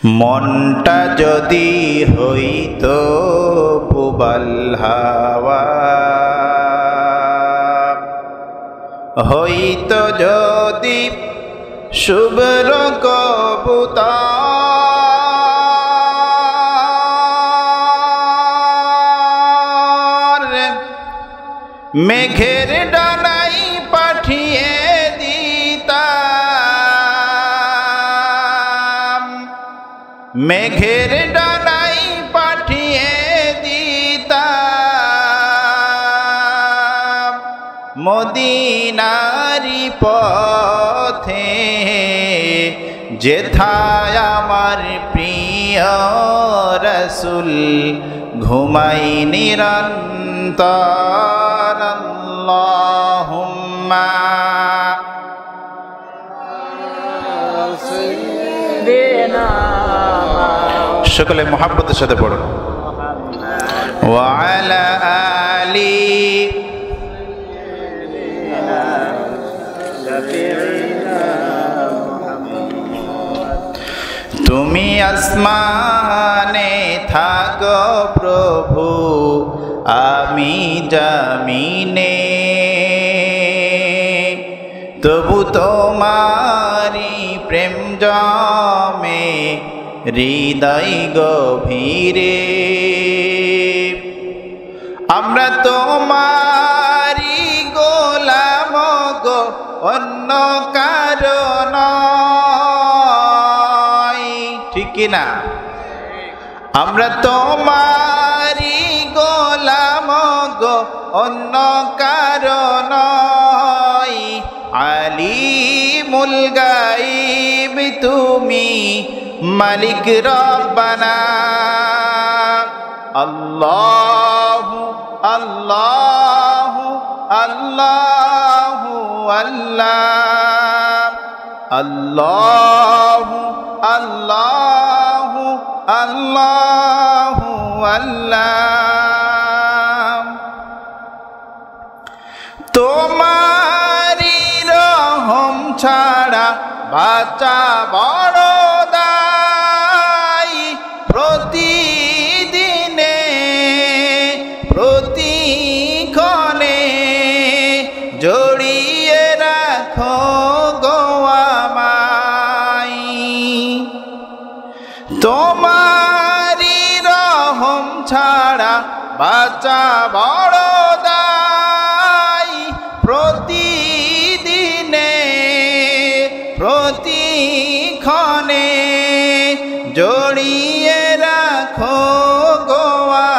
মনটা যদি হইতো পুবাল হাওয়া, হইতো যদি শুভ্র কবুতর, মেঘের ডানাই পাঠিয়ে দিতাম, মেঘের ডানাই পাঠিয়ে দিতাম, মদিনারি পথে যেথায় আমার প্রিয় রাসূল ঘুমাই নিরন্তর। আল্লাহুম্মা সকলে মুহাব্বতের সাথে পড়ুন। ওয়া আলা আলি তুমি আসমানে থাকো প্রভু, আমি জমিনে, তবু তোমারি প্রেম জমে হৃদয় গভীরে। আমরা তোমারি গোলাম গো, অন্য কারণ ঠিক কিনা? আমরা তোমারি গোলাম গো, অন্য কারণ। আলিমুল গায়ব তুমি, মালিক রব্বানা। আল্লাহু আল্লাহু আল্লাহু আল্লাহ, আল্লাহু আল্লাহু আল্লাহু আল্লাহ। তোমারি রহম ছাড়া বাঁচা বড় দায়, প্রতিদিনে প্রতিক্ষণে জড়িয়ে রাখো গো আমায়। তোমারি রহম ছাড়া বাঁচা বড় দায়, প্রতিদিনে প্রতিক্ষণে জড়িয়ে রাখো গো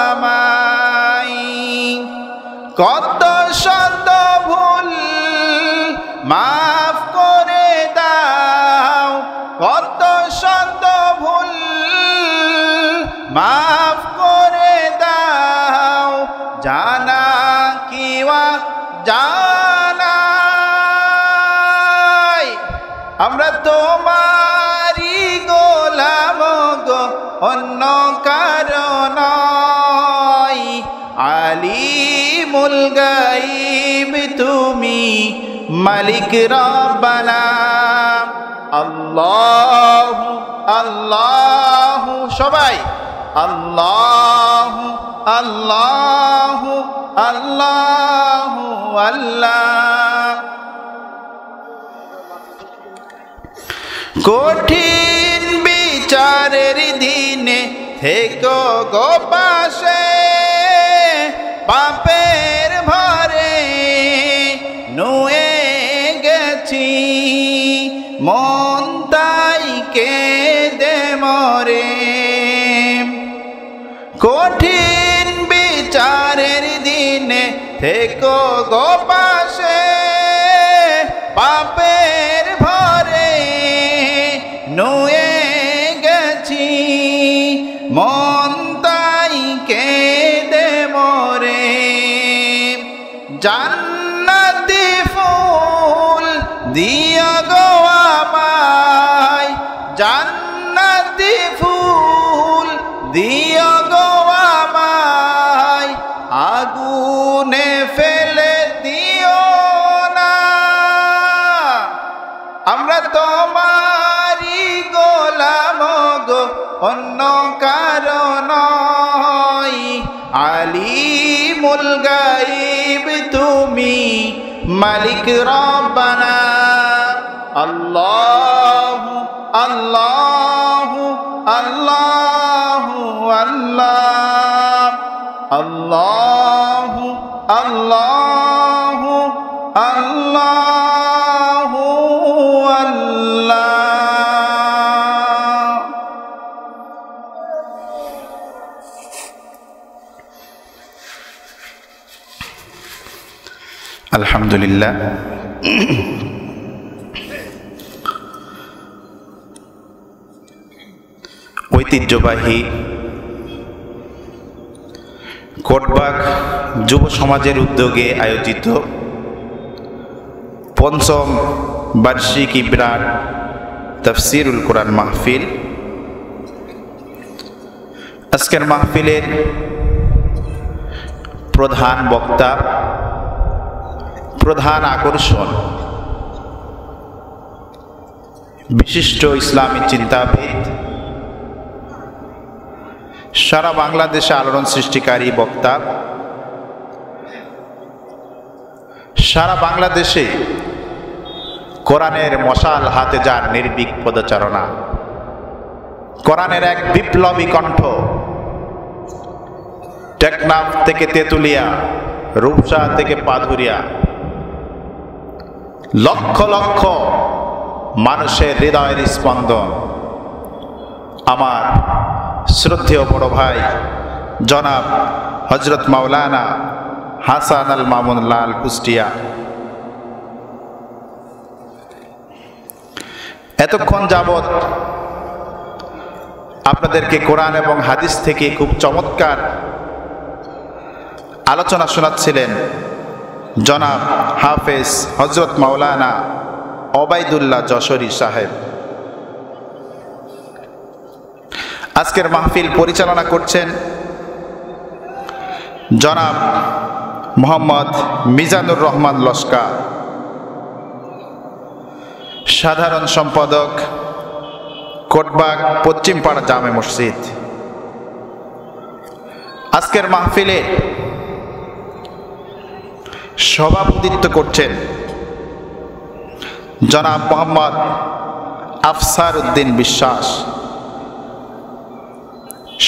আমায়। কত শত ভুল মাফ করে দাও, কত শত ভুল মাফ করে দাও, জানা কিওয়া জানাই। আমরা তোমারি গোলাম গো, অন্য কারণ। আলিমুল গায়ব তুমি, মালিক রব্বানা। আল্লাহু আল্লাহু সবাই আল্লাহু আল্লাহু আল্লাহু আল্লাহ। কঠিন বিচারের দিনে থেকো গো পাশে, পাপের ভরে নুয়ে গেছি, মন তাই কেঁদে মরে। কঠিন বিচারের দিনে থেকো গো পাশে, পাপের ভরে নুয়ে গেছি, মন তাই কেঁদে মরে। জান্নাতি ফুল দিও গো আমায়, জান্নাতি ফুল দিও গো আমায়, আগুনে ফেলে দিও না। আমরা তোমারি গোলাম গো, অন্য কারো নয়। আলিমুল গায়ব তুমি মালিক রব্বানা। আল্লাহু আল্লাহু আল্লাহু আল্লাহ, আল্লাহু আল্লাহু আল্লাহু আল্লাহ। আলহামদুলিল্লাহ। ঐতিহ্যবাহী কোটবাগ যুব সমাজের উদ্যোগে আয়োজিত পঞ্চম বার্ষিক ইবরার তাফসিরুল কোরআন মাহফিল। আজকের মাহফিলের প্রধান বক্তা, প্রধান আকর্ষণ বিশিষ্ট ইসলামী চিন্তাবিদ, সারা বাংলাদেশে আলোড়ন সৃষ্টিকারী বক্তা, সারা বাংলাদেশে কোরআনের মশাল হাতে যার নির্ভীক পদচারণা, কোরআনের এক বিপ্লবী কণ্ঠ, টেকনাফ থেকে তেতুলিয়া, রূপসা থেকে পাথুরিয়া, লক্ষ লক্ষ মানুষের হৃদয়ের স্পন্দন, আমার শ্রদ্ধেয় বড় ভাই জনাব হযরত মাওলানা হাসান আল মামুন লাল কুষ্টিয়া। এতক্ষণ যাবৎ আপনাদেরকে কোরআন এবং হাদিস থেকে খুব চমৎকার আলোচনা শোনাচ্ছিলেন জনাব হাফেজ হযরত মাওলানা ওবায়দুল্লাহ যশোরী সাহেব। আজকের মাহফিল পরিচালনা করছেন জনাব মোহাম্মদ মিজানুর রহমান লস্কর, সাধারণ সম্পাদক কোটবাগ পশ্চিমপাড়া জামে মসজিদ। আজকের মাহফিলে সভাপতিত্ব করছেন জনাব মোহাম্মদ আফসার উদ্দিন বিশ্বাস,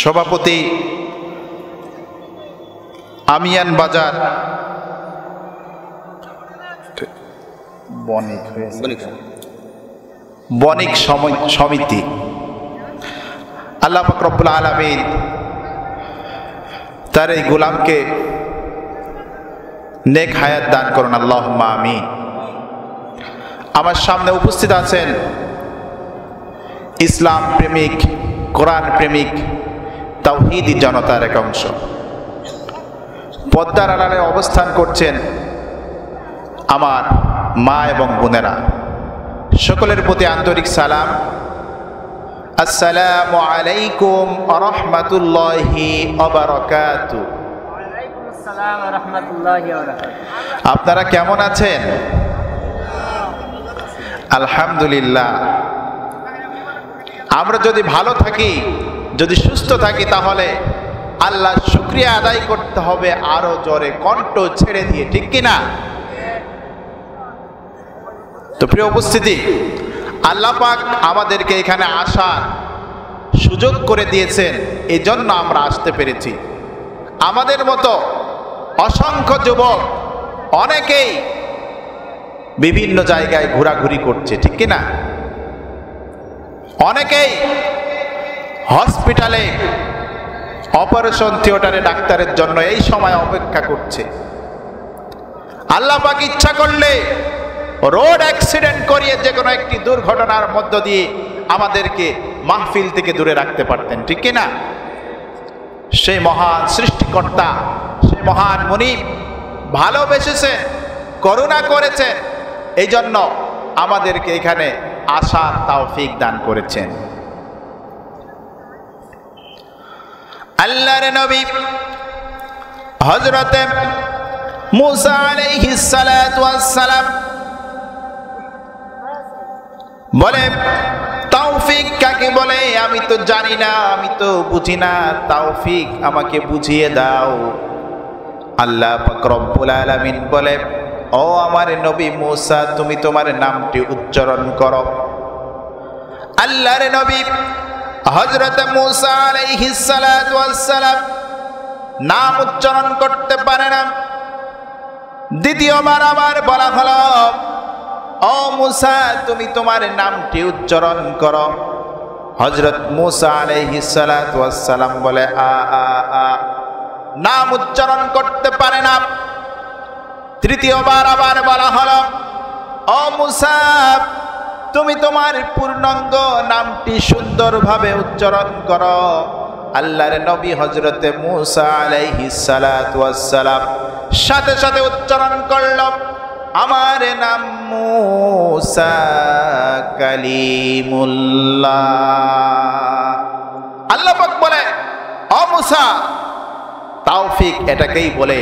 সভাপতি আমিয়ান বাজার বণিক সমিতি। আল্লাহ পাক রব্বুল আলামিন তার এই গোলামকে নেক হায়াত দান করুন, আল্লাহুম্মা আমিন। আমার সামনে উপস্থিত আছেন ইসলাম প্রেমিক, কোরআন প্রেমিক, তাওহীদি জনতার এক অংশ। পদ্মার আড়ালে অবস্থান করছেন আমার মা এবং বোনেরা, সকলের প্রতি আন্তরিক সালাম। আসসালামু আলাইকুম ওয়া রাহমাতুল্লাহি ওয়া বারাকাতুহু। আপনারা কেমন আছেন? আলহামদুলিল্লাহ। আমরা যদি ভালো থাকি, যদি সুস্থ থাকি, তাহলে আল্লাহর শুকরিয়া আদায় করতে হবে আরো জোরে, কণ্ঠ ছেড়ে দিয়ে, ঠিক কিনা? তো প্রিয় উপস্থিতি, আল্লাহ পাক আমাদেরকে এখানে আসার সুযোগ করে দিয়েছেন, এই জন্য আমরা আসতে পেরেছি। আমাদের মতো অসংখ্য যুবক অনেকেই বিভিন্ন জায়গায় ঘোরাঘুরি করছে, ঠিক কিনা? অনেকেই হসপিটালে অপারেশন থিয়েটারে ডাক্তারের জন্য এই সময় অপেক্ষা করছে। আল্লাহ পাক ইচ্ছা করলে রোড অ্যাক্সিডেন্ট করিয়ে যে কোনো একটি দুর্ঘটনার মধ্য দিয়ে আমাদেরকে মাহফিল থেকে দূরে রাখতে পারতেন, ঠিক কিনা? সেই মহান সৃষ্টিকর্তা, সেই মহান মুনিব ভালোবেসেছেন, করুণা করেছেন, এই জন্য আমাদেরকে এখানে আসার তৌফিক দান করেছেন। আল্লাহর নবী হযরত মুসা আলাইহিস সালাতু ওয়াস সালাম বলে, তৌফিক কাকে বলে আমি তো জানি না, আমি তো বুঝি না, তৌফিক আমাকে বুঝিয়ে দাও। আল্লাহ পাক রব্বুল আলামিন বলে, ও আমার নবী মুসা, তুমি তোমার নামটি উচ্চারণ করো। আল্লাহর নবী হযরত মুসা আলাইহিস সালাতু ওয়াস সালাম নাম উচ্চারণ করতে পারে না। দ্বিতীয়বার আবার বলা হলো, ও মুসা, তুমি তোমার নামটি উচ্চারণ করো। হযরত মুসা আলাইহিস সালাতু ওয়াস সালাম বলে আ আ আ, নাম উচ্চারণ করতে পারে না। তৃতীয়বার আবার বলা হলো, ও মুসা, তুমি তোমার পূর্ণাঙ্গ নামটি সুন্দরভাবে উচ্চারণ করো। আল্লাহর নবী হযরতে মুসা আলাইহিস সালাতু ওয়াস সালাম সাথে সাথে উচ্চারণ করল, আমার নাম মুসা কালিমুল্লাহ। আল্লাহ পাক বলে, ও মুসা, তৌফিক এটাকেই বলে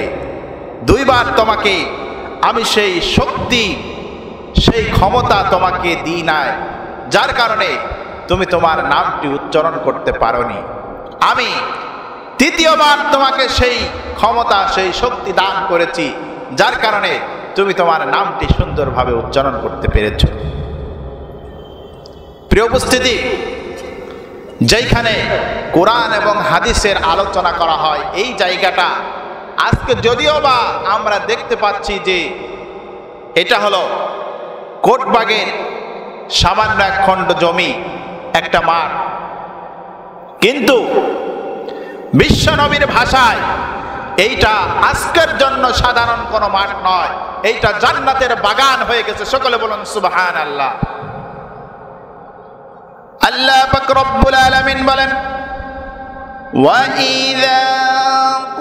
দুইবার তোমাকে আমি সেই শক্তি, সেই ক্ষমতা তোমাকে দিই নাই, যার কারণে তুমি তোমার নামটি উচ্চারণ করতে পারোনি। আমি তৃতীয়বার তোমাকে সেই ক্ষমতা, সেই শক্তি দান করেছি, যার কারণে তুমি তোমার নামটি সুন্দরভাবে উচ্চারণ করতে পেরেছ। প্রিয় উপস্থিতি, যেখানে কোরআন এবং হাদিসের আলোচনা করা হয়, এই জায়গাটা আজকে যদিও বা আমরা দেখতে পাচ্ছি যে এটা হলো কোটবাগের সামান্য এক খণ্ড জমি, একটা মাঠ, কিন্তু বিশ্ব নবীর ভাষায় এইটা আজকের জন্য সাধারণ কোনো মাঠ নয়, এইটা জান্নাতের বাগান হয়ে গেছে। সকলে বলুন সুবহানাল্লাহ। আল্লাহ পাক রব্বুল আলামিন বলেন, وَإِذَا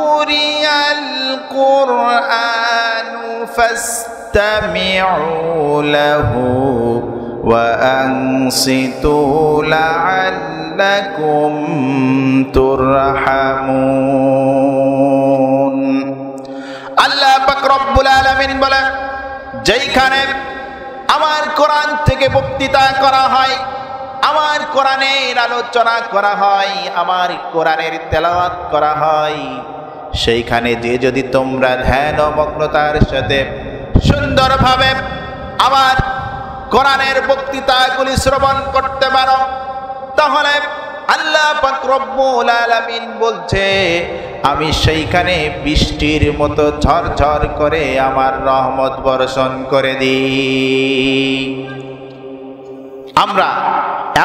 قُرِئَ الْقُرْآنُ فَاسْتَمِعُوا لَهُ وَأَنصِتُوا لَعَلَّكُمْ تُرْحَمُونَ। আল্লাহ পাক রব্বুল আলামিন বলেন, যেইখানে আমার কোরআন থেকে বক্তৃতা করা হয়, আমার কোরআনের আলোচনা করা হয়, আমার কোরআনের তেলাওয়াত করা হয়, সেইখানে যে যদি তোমরা ধ্যান ও মগ্নতার সাথে সুন্দরভাবে আমার কোরআনের বক্তৃতাগুলি শ্রবণ করতে পারো, তাহলে আল্লাহ পাক রব্বুল আলামিন বলছে, আমি সেইখানে বৃষ্টির মতো ঝরঝর করে আমার রহমত বর্ষণ করে দিই। আমরা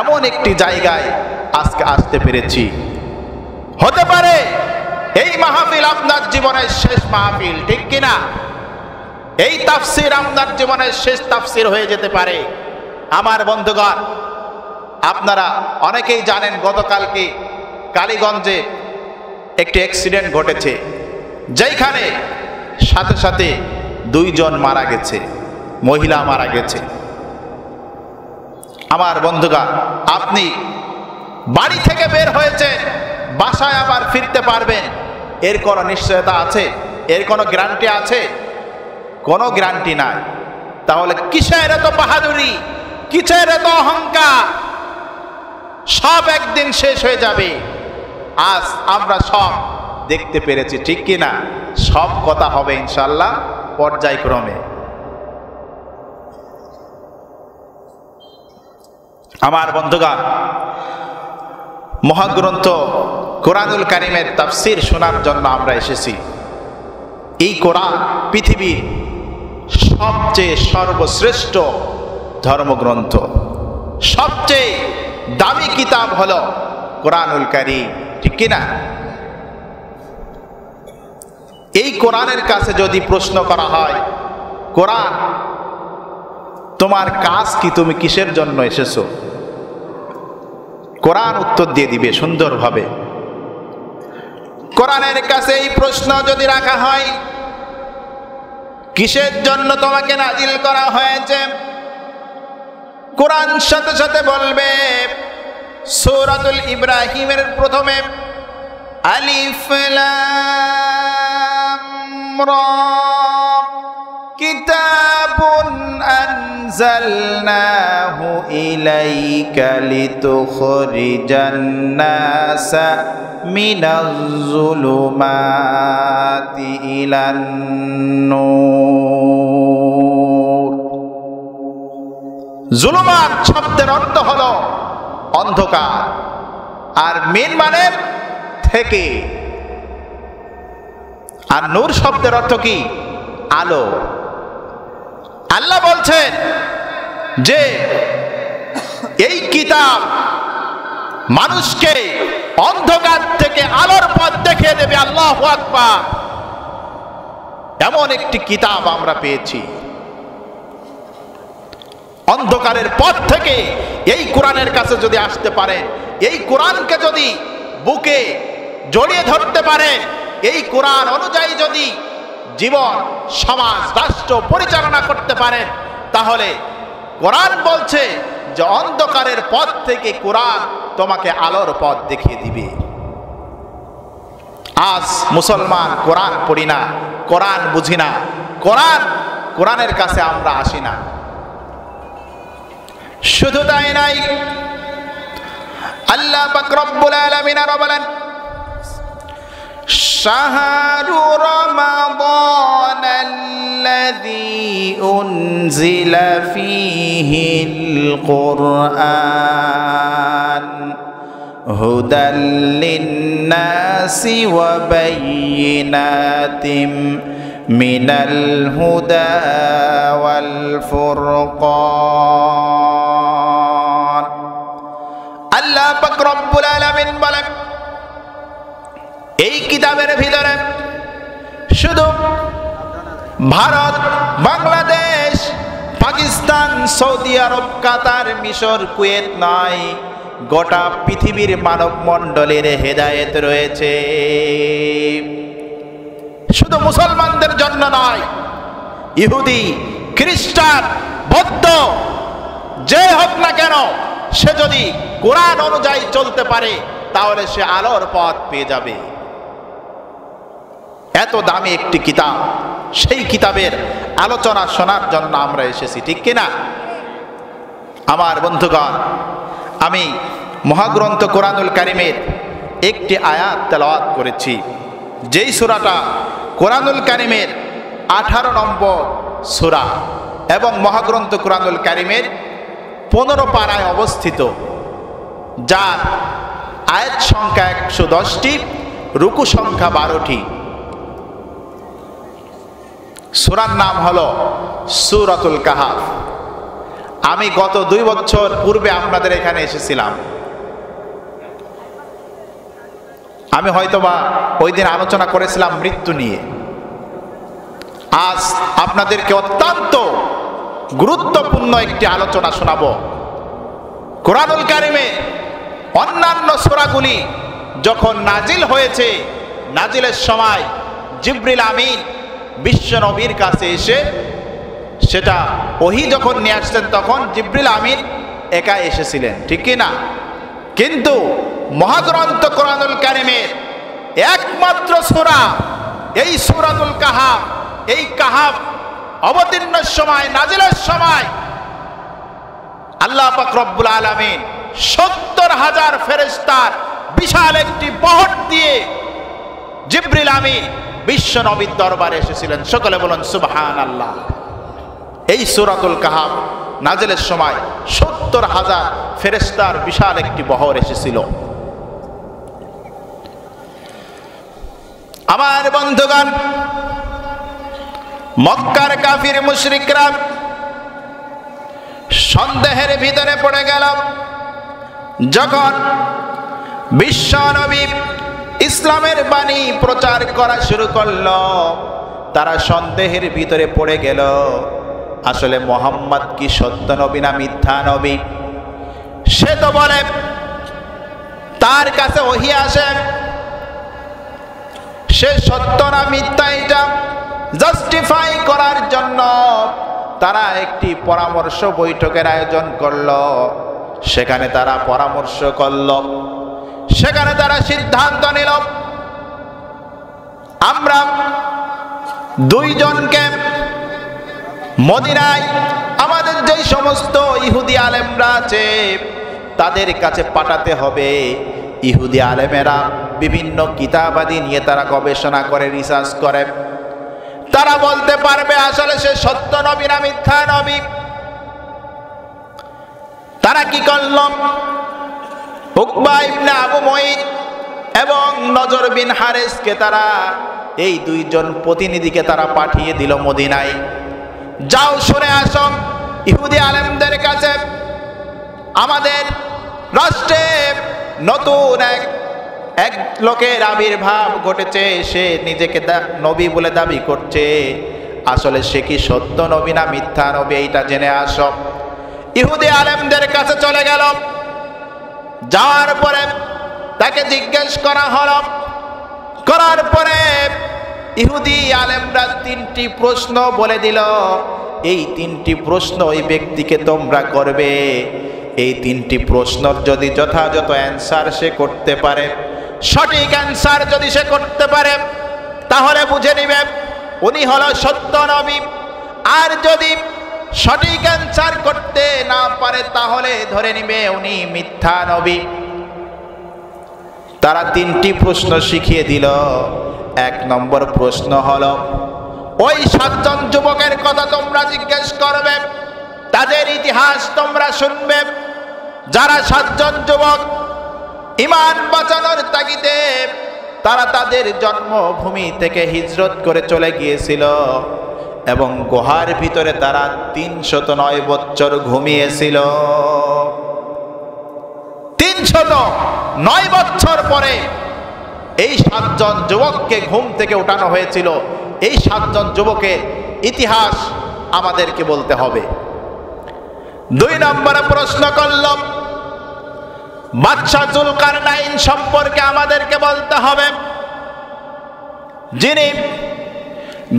এমন একটি জায়গায় আজকে আসতে পেরেছি, হতে পারে এই মাহফিল আপনার জীবনের শেষ মাহফিল, ঠিক কিনা? এই তাফসির আপনার জীবনের শেষ তাফসির হয়ে যেতে পারে। আমার বন্ধুগণ, আপনারা অনেকেই জানেন গতকালকে কালীগঞ্জে একটি অ্যাক্সিডেন্ট ঘটেছে, যেখানে সাথে সাথে 2 জন মারা গেছে, মহিলা মারা গেছে। আমার বন্ধুগণ, আপনি বাড়ি থেকে বের হয়েছেন, বাসায় আবার ফিরতে পারবেন, এর কোনো নিশ্চয়তা আছে? এর কোনো গ্যারান্টি আছে? কোনো গ্যারান্টি নাই। তাহলে কিসের এত বাহাদুরি, কিসের এত অহংকার? সব একদিন শেষ হয়ে যাবে। আজ আমরা সব দেখতে পেরেছি, ঠিক কিনা? সব কথা হবে ইনশাআল্লাহ পর্যায়ক্রমে। আমার বন্ধুগণ, মহাগ্রন্থ কোরআনুল কারীমের তাফসীর শোনার জন্য আমরা এসেছি। এই কোরআন পৃথিবীর সবচেয়ে সর্বশ্রেষ্ঠ ধর্মগ্রন্থ, সবচেয়ে দামি কিতাব হলো কোরআনুল কারীম, ঠিক কিনা? এই কোরআনের কাছে যদি প্রশ্ন করা হয়, কোরআন তোমার কাজ কি, তুমি কিসের জন্য এসেছো? কোরআন উত্তর দিয়ে দিবে সুন্দরভাবে। কোরআনের কাছে এই প্রশ্ন যদি রাখা হয়, কিসের জন্য তোমাকে নাজিল করা হয়েছে, কোরআন সাথে সাথে বলবে, সূরাতুল ইব্রাহিমের প্রথমে আলিফ লাম রা, কিতাবুন আনজালনাহু ইলাইকা লিতুখরিজান নাসা মিনাজ যুলুমাতি ইলান নূর। যুলুমাত শব্দের অর্থ হলো অন্ধকার, আর মিন মানে থেকে, আর নূর শব্দের অর্থ কি? আলো। আল্লাহ বলছেন যে এই কিতাব মানুষকে অন্ধকার থেকে আলোর পথ দেখিয়ে দেবে। আল্লাহু আকবার। এমন একটি কিতাব আমরা পেয়েছি, অন্ধকারের পথ থেকে এই কোরআনের কাছে যদি আসতে পারেন, এই কোরআনকে যদি বুকে জড়িয়ে ধরতে পারেন, এই কোরআন অনুযায়ী যদি জীবন, সমাজ, রাষ্ট্র পরিচালনা করতে পারেন, তাহলে কোরআন বলছে যে অন্ধকারের পথ থেকে কোরআন তোমাকে আলোর পথ দেখিয়ে দিবে। আজ মুসলমান কোরআন পড়ি না, কোরআন বুঝি না, কোরআনের কাছে আমরা আসি না। শুধু তাই নাই, আল্লাহ পাক রব্বুল আলামিন আরো বলেন, শাহরু রমাদানাল্লাযী উনজিলা ফীহিল কুরআন হুদাল লিন্নাসি ওয়া বায়্যিনাতিম মিনাল হুদা ওয়াল ফুরকান। আল্লাহ পাক রব্বুল আলামিন বলেন, এই কিতাবের ভিতরে শুধু ভারত, বাংলাদেশ, পাকিস্তান, সৌদি আরব, কাতার, মিশর, কুয়েত নয়, গোটা পৃথিবীর মানব মণ্ডলের হেদায়েত রয়েছে। শুধু মুসলমানদের জন্য নয়, ইহুদি, খ্রিস্টান, বৌদ্ধ, যে হোক না কেন, সে যদি কোরআন অনুযায়ী চলতে পারে তাহলে সে আলোর পথ পেয়ে যাবে। এত দামি একটি কিতাব, সেই কিতাবের আলোচনা শোনার জন্য আমরা এসেছি, ঠিক কিনা? আমার বন্ধুগণ, আমি মহাগ্রন্থ কোরআনুল কারীমের একটি আয়াত তেলাওয়াত করেছি, যেই সূরাটা কোরআনুল কারীমের 18 নম্বর সূরা এবং মহাগ্রন্থ কোরআনুল কারীমের 15 পারায় অবস্থিত, যার আয়াত সংখ্যা 110টি, রুকু সংখ্যা 12টি। সূরার নাম হলো সূরাতুল কাহাফ। আমি গত 2 বছর পূর্বে আপনাদের এখানে এসেছিলাম। আমি হয়তোবা ওই দিন আলোচনা করেছিলাম মৃত্যু নিয়ে। আজ আপনাদেরকে অত্যন্ত গুরুত্বপূর্ণ একটি আলোচনা শোনাবো। কোরআনুল কারীমে অন্যান্য সূরাগুলি যখন নাজিল হয়েছে, নাজিলের সময় জিবরিল আমিন বিশ্ব নবীর কাছে এসে সেটা ওহী যখন নিয়ে আসছেন, তখন জিবরিল আমিন একা এসেছিলেন, ঠিক কি না? কিন্তু মহাগ্রন্থ কোরআনুল কারীমের একমাত্র সূরা এই সূরাতুল কাহাফ, এই কাহাফ অবতীর্ণের সময়, নাজিলের সময় আল্লাহ পাক রব্বুল আলামিন 70,000 ফেরেশতার বিশাল একটি বহর দিয়ে জিবরিল আমিন বিশ্ব নবীর দরবারে এসেছিলেন। সকলে বলুন সুবহানাল্লাহ। এই সূরাতুল কাহাফ নাজিলের সময় 70,000 ফেরেশতার বিশাল একটি বহর এসেছিল। আমার বন্ধুগণ, মক্কার কাফির মুশরিকরা সন্দেহের ভিতরে পড়ে গেল যখন বিশ্ব নবী ইসলামের বাণী প্রচার করা শুরু করল। তারা সন্দেহের ভিতরে পড়ে গেল, আসলে মুহাম্মদ কি সত্য নবী না মিথ্যা নবী? সে তো বলে তার কাছে ওহী আসে, সে সত্য না মিথ্যা এটা জাস্টিফাই করার জন্য তারা একটি পরামর্শ বৈঠকের আয়োজন করল। সেখানে তারা পরামর্শ করল, সেখানে তারা সিদ্ধান্ত নিল, আমরা 2 জনকে মদিনায় আমাদের যেই সমস্ত ইহুদি আলেমরা আছে তাদের কাছে পাঠাতে হবে। ইহুদি আলেমেরা বিভিন্ন কিতাবাদি নিয়ে তারা গবেষণা করে, রিসার্চ করে, তারা বলতে পারবে আসলে সে সত্য নবী না মিথ্যা নবী। তারা কি করল? উকবা ইবনে আবু মুঈত এবং নজর বিন হারেসকে তারা, এই দুইজন প্রতিনিধিকে তারা পাঠিয়ে দিল মদিনায়। যাও শুনে আসো ইহুদি আলেমদের কাছে আমাদের রাষ্ট্রে নতুন এক লোকের আবির্ভাব ঘটেছে, সে নিজেকে নবী বলে দাবি করছে, আসলে সে কি সত্য নবী না মিথ্যা নবী এইটা জেনে আসো। ইহুদি আলেমদের কাছে চলে গেল। যাওয়ার পরে তাকে জিজ্ঞেস করা হলো। করার পরে ইহুদি আলেমরা তিনটি প্রশ্ন বলে দিল। এই তিনটি প্রশ্ন ওই ব্যক্তিকে তোমরা করবে। এই তিনটি প্রশ্নর যদি যথাযথ অ্যান্সার সে করতে পারে, সঠিক অ্যান্সার যদি সে করতে পারে, তাহলে বুঝে নিবে উনি হলো সত্য নবী। আর যদি সঠিক অ্যান্সার করতে না পারে তাহলে ধরে নিবে উনি মিথ্যা নবী। তারা তিনটি প্রশ্ন শিখিয়ে দিল। এক নম্বর প্রশ্ন হলো, ওই 7 জন যুবকের কথা তোমরা জিজ্ঞেস করবে, তাদের ইতিহাস তোমরা শুনবে। যারা 7 জন যুবক ঈমান বাঁচানোর তাগিদে তারা তাদের জন্মভূমি থেকে হিজরত করে চলে গিয়েছিল এবং গুহার ভিতরে তারা 309 বছর ঘুমিয়েছিল। 309 বছর পরে এই 7 জন যুবককে ঘুম থেকে উঠানো হয়েছিল। এই 7 জন যুবকের ইতিহাস আমাদেরকে বলতে হবে। 2 নম্বরে প্রশ্ন করলাম, বাদশা জুলকারনাইন সম্পর্কে আমাদেরকে বলতে হবে, যিনি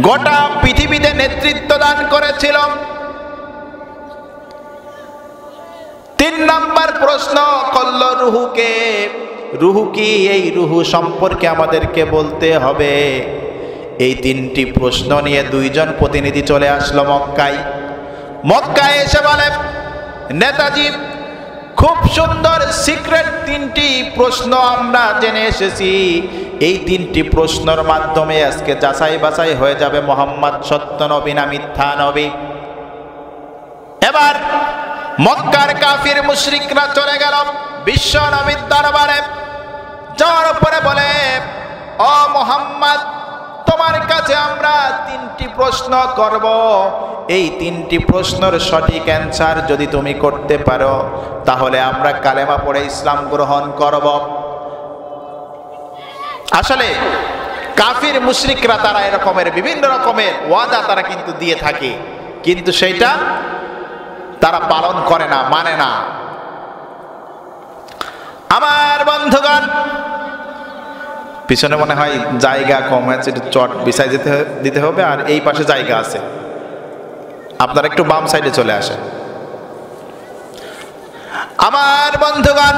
গোটা পৃথিবীতে নেতৃত্ব দান করেছিল। 3 নম্বর প্রশ্ন করল রুহুকে, রুহু কি, এই রুহু সম্পর্কে আমাদেরকে বলতে হবে। এই 3টি প্রশ্ন নিয়ে 2 জন প্রতিনিধি চলে আসলো মক্কায়। মক্কায় এসে বলে, নেতাজি খুব সুন্দর সিক্রেট 3টি প্রশ্ন আমরা জেনে এসেছি। এই 3টি প্রশ্নের মাধ্যমে আজকে যাচাই বাছাই হয়ে যাবে মুহাম্মদ সত্য নবী না মিথ্যা নবী। এবার মক্কার কাফির মুশরিকরা চলে গেল বিশ্ব নবীর দরবারে। যাওয়ার পরে বলে, ও মুহাম্মদ, তোমার কাছে আমরা 3টি প্রশ্ন করব। এই 3টি প্রশ্নের সঠিক অ্যান্সার যদি তুমি করতে পারো তাহলে আমরা কালেমা পড়ে ইসলাম গ্রহণ করব। আসলে কাফির মুশরিকরা তারা এরকমের বিভিন্ন রকমের ওয়াদা তারা কিন্তু দিয়ে থাকে, কিন্তু সেইটা তারা পালন করে না, মানে না। আমার বন্ধুগণ, পিছনে মনে হয় জায়গা কম আছে, একটু চট বিছাই দিতে হবে, আর এই পাশে জায়গা আছে, আপনারা একটু বাম সাইডে চলে আসেন। আমার বন্ধুগণ,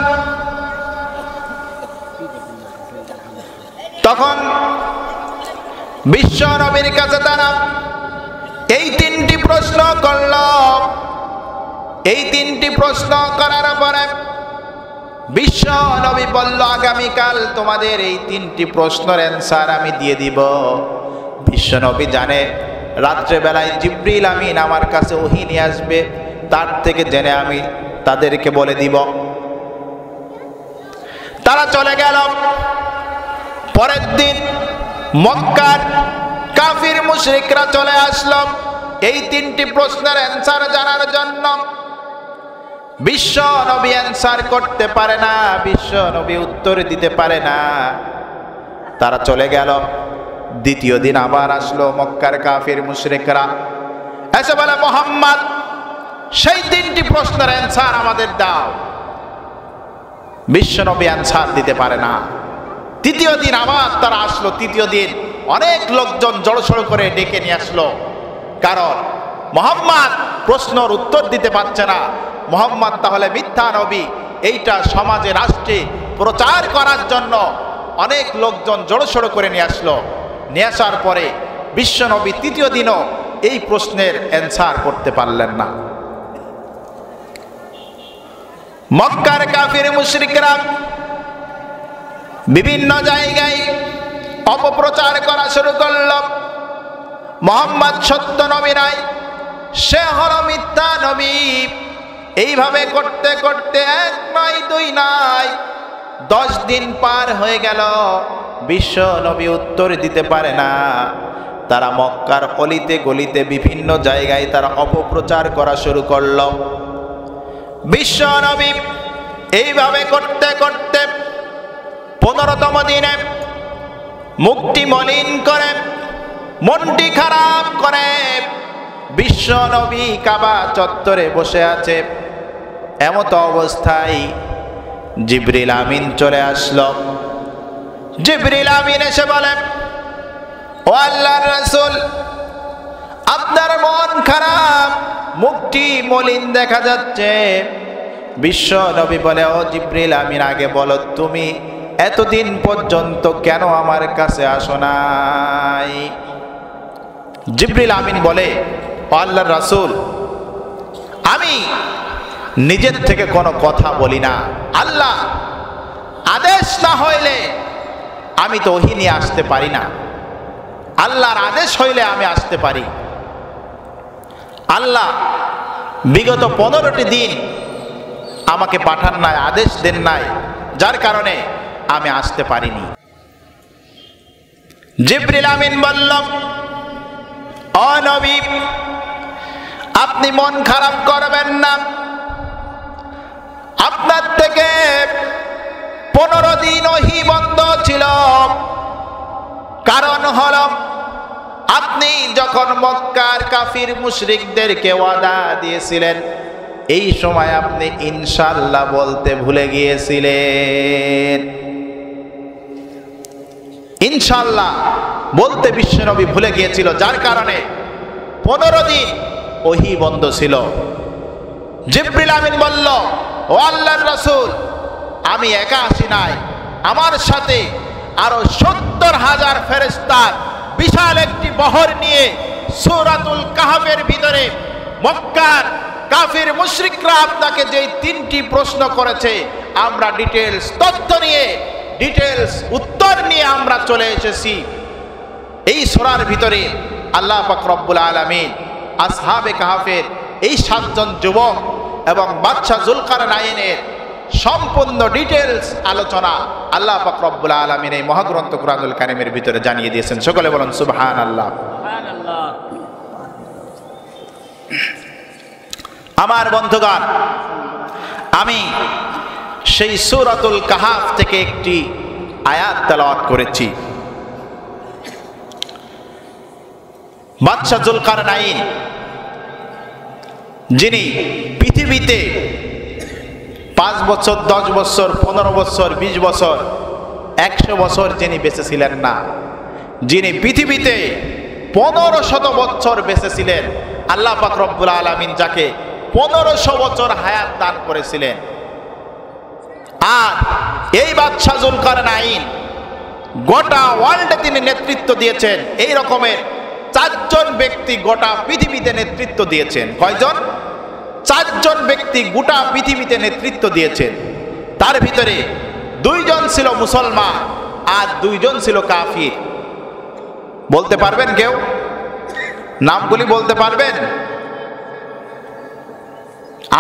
তখন বিশ্ব নবীর কাছে তারা এই 3টি প্রশ্ন করল। এই 3টি প্রশ্ন করার পরে বিশ্ব নবী বলল, আগামীকাল তোমাদের এই 3টি প্রশ্নের অ্যান্সার আমি দিয়ে দিব। বিশ্ব নবী জানে রাত্রেবেলায় জিবরিল আমিন আমার কাছে ওহী নিয়ে আসবে, তার থেকে জেনে আমি তাদেরকে বলে দিব। তারা চলে গেল। পরের দিন মক্কার কাফির মুশরিকরা চলে আসলো এই 3টি প্রশ্নের অ্যান্সার জানার জন্য। বিশ্ব নবী অ্যান্সার করতে পারে না, বিশ্ব নবী উত্তর দিতে পারে না। তারা চলে গেল। দ্বিতীয় দিন আবার আসলো মক্কার কাফির মুশরিকরা, এসে বলে, মুহাম্মদ, সেই 3টি প্রশ্নের অ্যান্সার আমাদের দাও। বিশ্ব নবী অ্যান্সার দিতে পারে না। তৃতীয় দিন আবার তারা আসলো। তৃতীয় দিন অনেক লোকজন জড়সড় করে ডেকে নিয়ে আসলো, কারণ মুহাম্মদ প্রশ্নের উত্তর দিতে পারছে না। মুহাম্মদ তাহলে মিথ্যা নবী, এইটা সমাজে রাষ্ট্রে প্রচার করার জন্য অনেক লোকজন জড়সড় করে নিয়ে আসলো। নিয়ে আসার পরে বিশ্ব নবী তৃতীয় দিনও এই প্রশ্নের অ্যান্সার করতে পারলেন না। মক্কার কাফির মুশরিকরা বিভিন্ন জায়গায় অপপ্রচার করা শুরু করল, মুহাম্মদ সত্য নবী নয়, সে হলো মিথ্যা নবী। এইভাবে করতে করতে 1 নয় 2 নয় 10 দিন পার হয়ে গেল, বিশ্ব নবী উত্তর দিতে পারে না। তারা মক্কার অলিতে গলিতে বিভিন্ন জায়গায় তারা অপপ্রচার করা শুরু করল। বিশ্ব নবী এইভাবে করতে করতে 15তম দিনে মুখটি মলিন করে, মনটি খারাপ করে বিশ্ব নবী কাবা চত্বরে বসে আছে। এমত অবস্থায় জিবরিল আমিন চলে আসলো। জিবরিল আমিন এসে বলে, ও আল্লাহর রাসূল, আপনার মন খারাপ, মুখটি মলিন দেখা যাচ্ছে। বিশ্ব নবী বলে, ও জিবরিল আমিন, আগে বলো তুমি এতদিন পর্যন্ত কেন আমার কাছে আসো নাই? জিবরিল আমিন বলে, ও আল্লাহর রাসূল, আমি নিজের থেকে কোনো কথা বলি না। আল্লাহ আদেশ না হইলে আমি তো ওহী নিয়ে আসতে পারি না। আল্লাহর আদেশ হইলে আমি আসতে পারি। আল্লাহ বিগত 15টি দিন আমাকে পাঠান নাই, আদেশ দেন নাই, যার কারণে আমি আসতে পারিনি। জিবরিল আমিন বলল, ও নবী, আপনি মন খারাপ করবেন না। আপনার থেকে 15 দিন ওহী বন্ধ ছিল। কারণ হলো আপনি যখন মক্কার কাফির মুশরিকদেরকে ওয়াদা দিয়েছিলেন, এই সময় আপনি ইনশাআল্লাহ বলতে ভুলে গিয়েছিলেন। ইনশাআল্লাহ বলতে বিশ্বনবী ভুলে গিয়েছিল, যার কারণে 15 দিন ওহী বন্ধ ছিল। জিবরিল আমিন বলল, ও আল্লাহর রাসূল, আমি একা আসি নাই, আমার সাথে আরো 70,000 ফেরেশতার বিশাল একটি বহর নিয়ে সূরাতুল কাহফের ভিতরে মক্কার কাফির মুশরিকরা আপনাকে যে 3টি প্রশ্ন করেছে, আমরা ডিটেইলস তথ্য নিয়ে, ডিটেইলস উত্তর নিয়ে আমরা চলে এসেছি। এই সূরার ভিতরে আল্লাহ পাক রব্বুল আলামিন আসহাবে কাহফের এই 7 জন যুবক এবং বাদশা যুলকারনাইনের সম্পূর্ণ ডিটেইলস আলোচনা আল্লাহ পাক রব্বুল আলামিন এই মহাগ্রন্থ কুরআনুল কারীমের ভিতরে জানিয়ে দিয়েছেন। সকলে বলুন সুবহানাল্লাহ। সুবহানাল্লাহ। আমার বন্ধুগণ, আমি সেই সূরাতুল কাহফ থেকে একটি আয়াত তেলাওয়াত করেছি। বাদশা যুলকারনাইন, যিনি পৃথিবীতে 5 বছর, 10 বছর, 15 বছর, 20 বছর, 100 বছর যিনি বেঁচে ছিলেন না, যিনি পৃথিবীতে 1500 বছর বেঁচে ছিলেন, আল্লাহ পাক রব্বুল আলামিন যাকে 1500 বছর হায়াত দান করেছিলেন। আর এই বাদশা যুলকারনাইন গোটা ওয়ার্ল্ডে তিনি নেতৃত্ব দিয়েছেন। এই রকমের 4 জন ব্যক্তি গোটা পৃথিবীতে নেতৃত্ব দিয়েছেন। কয়জন? 4 জন ব্যক্তি গোটা পৃথিবীতে নেতৃত্ব দিয়েছেন। তার ভিতরে 2 জন ছিল মুসলমান আর 2 জন ছিল কাফির। বলতে পারবেন কেউ? নামগুলি বলতে পারবেন?